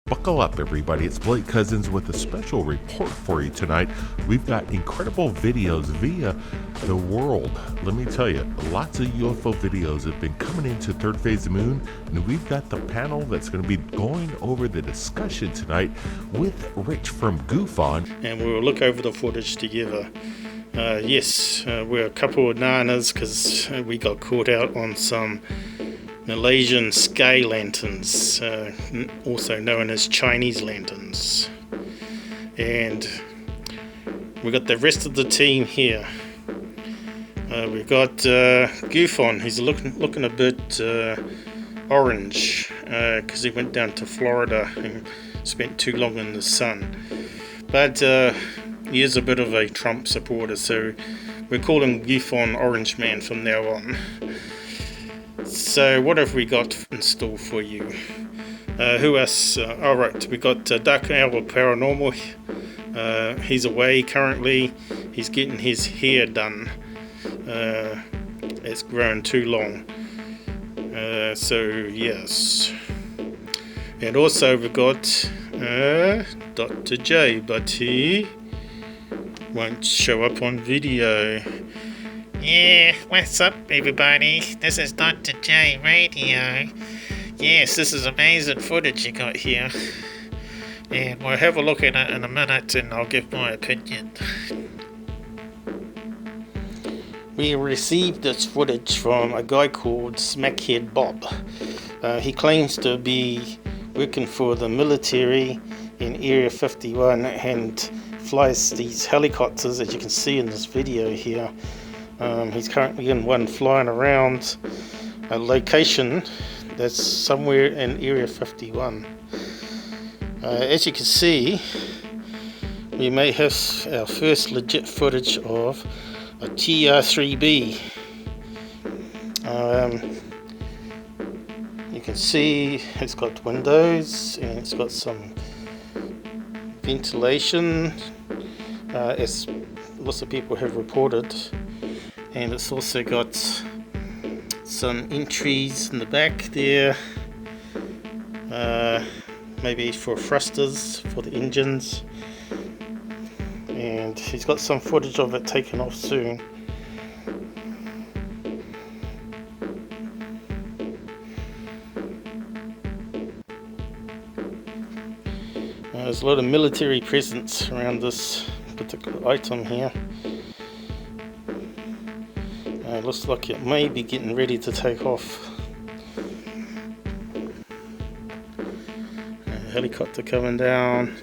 Buckle up, everybody. It's Blake Cousins with a special report for you tonight. We've got incredible videos via the world. Let me tell you, lots of UFO videos have been coming into Third Phase of Moon, and we've got the panel that's going to be going over the discussion tonight with Rich from GoofOn. And we'll look over the footage together. We're a couple of nanas because we got caught out on some Malaysian sky lanterns, also known as Chinese lanterns. And we got the rest of the team here. We've got GoofOn. He's looking a bit orange because he went down to Florida and spent too long in the sun. But he is a bit of a Trump supporter, so we're calling GoofOn Orange Man from now on. So what have we got in store for you? Who else? Alright, we got Dark Hour Paranormal. He's away currently. He's getting his hair done. It's grown too long. So yes. And also we've got Dr. J, but he won't show up on video. Yeah, what's up everybody? This is Dr. J Radio. Yes, this is amazing footage you got here. And we'll have a look at it in a minute and I'll give my opinion. We received this footage from a guy called Smackhead Bob. He claims to be working for the military in Area 51 and flies these helicopters, as you can see in this video here. He's currently in one flying around a location that's somewhere in Area 51. As you can see, we may have our first legit footage of a TR3b. You can see it's got windows and it's got some ventilation, as lots of people have reported. And it's also got some entries in the back there, maybe for thrusters for the engines, and he's got some footage of it taken off soon. There's a lot of military presence around this particular item here. It looks like it may be getting ready to take off. A helicopter coming down.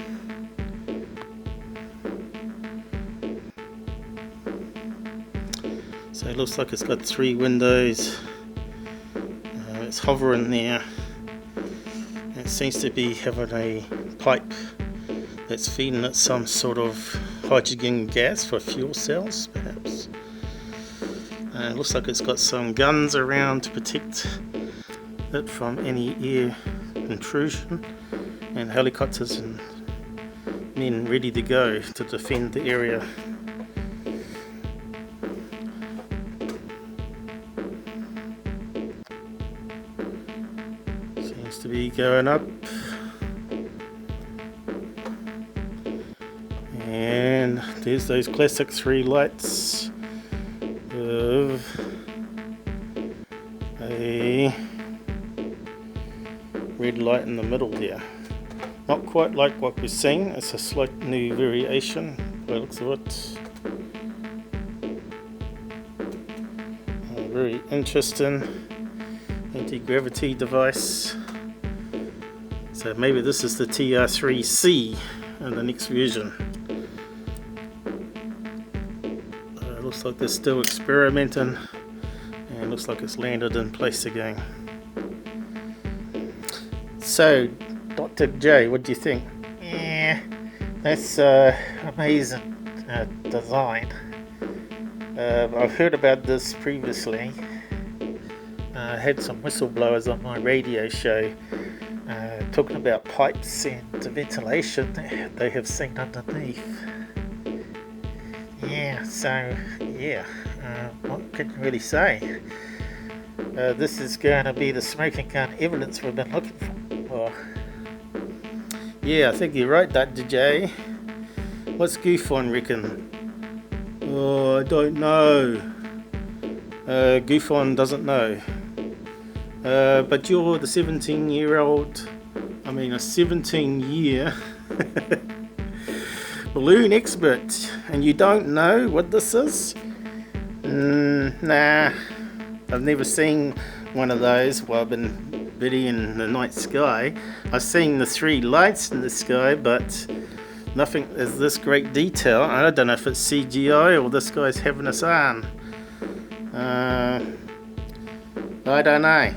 So it looks like it's got 3 windows. It's hovering there. It seems to be having a pipe that's feeding it some sort of hydrogen gas for fuel cells, perhaps. It looks like it's got some guns around to protect it from any air intrusion, and helicopters and men ready to go to defend the area. Seems to be going up. And there's those classic 3 lights of a red light in the middle there. Not quite like what we've seen, it's a slight new variation by the looks of it. A very interesting anti-gravity device. So maybe this is the TR3c in the next version. Looks like they're still experimenting, and looks like it's landed in place again. So, Dr. J, what do you think? Yeah, that's amazing design. I've heard about this previously. I had some whistleblowers on my radio show talking about pipes and the ventilation they have seen underneath. Yeah, so yeah, what can you really say? This is going to be the smoking gun evidence we've been looking for. Yeah, I think you're right, Dr. J. What's Goofon reckon? Oh, I don't know. Goofon doesn't know. But you're the 17-year-old, I mean a 17-year balloon expert, and you don't know what this is? Nah, I've never seen one of those while I've been videoing the night sky. I've seen the 3 lights in the sky, but nothing is this great detail. I don't know if it's CGI or this guy's having us on. I don't know.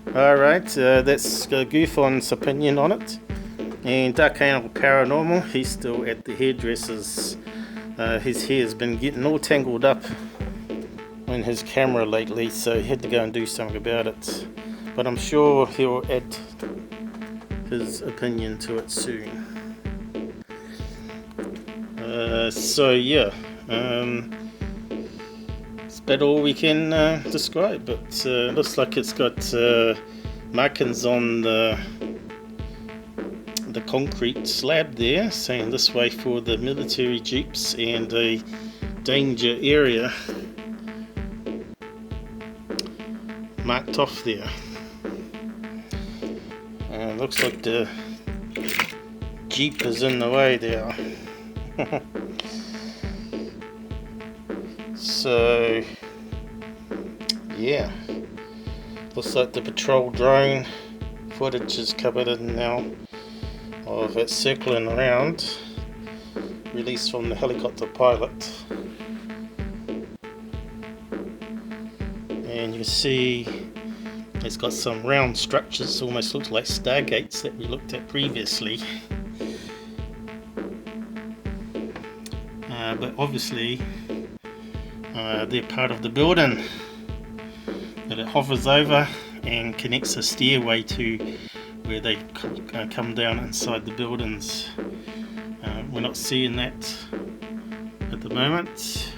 Alright, that's Goofon's opinion on it. And Dark Angel Paranormal, he's still at the hairdresser's. His hair's been getting all tangled up in his camera lately, so he had to go and do something about it. But I'm sure he'll add his opinion to it soon. So yeah, it's about all we can describe, but looks like it's got markings on the concrete slab there, saying this way for the military jeeps and a danger area marked off there. Looks like the jeep is in the way there. So yeah, looks like the patrol drone footage is covered in now of it circling around, released from the helicopter pilot. And you can see it's got some round structures, almost looks like stargates that we looked at previously. But obviously they're part of the building that it hovers over and connects a stairway to where they come down inside the buildings. We're not seeing that at the moment.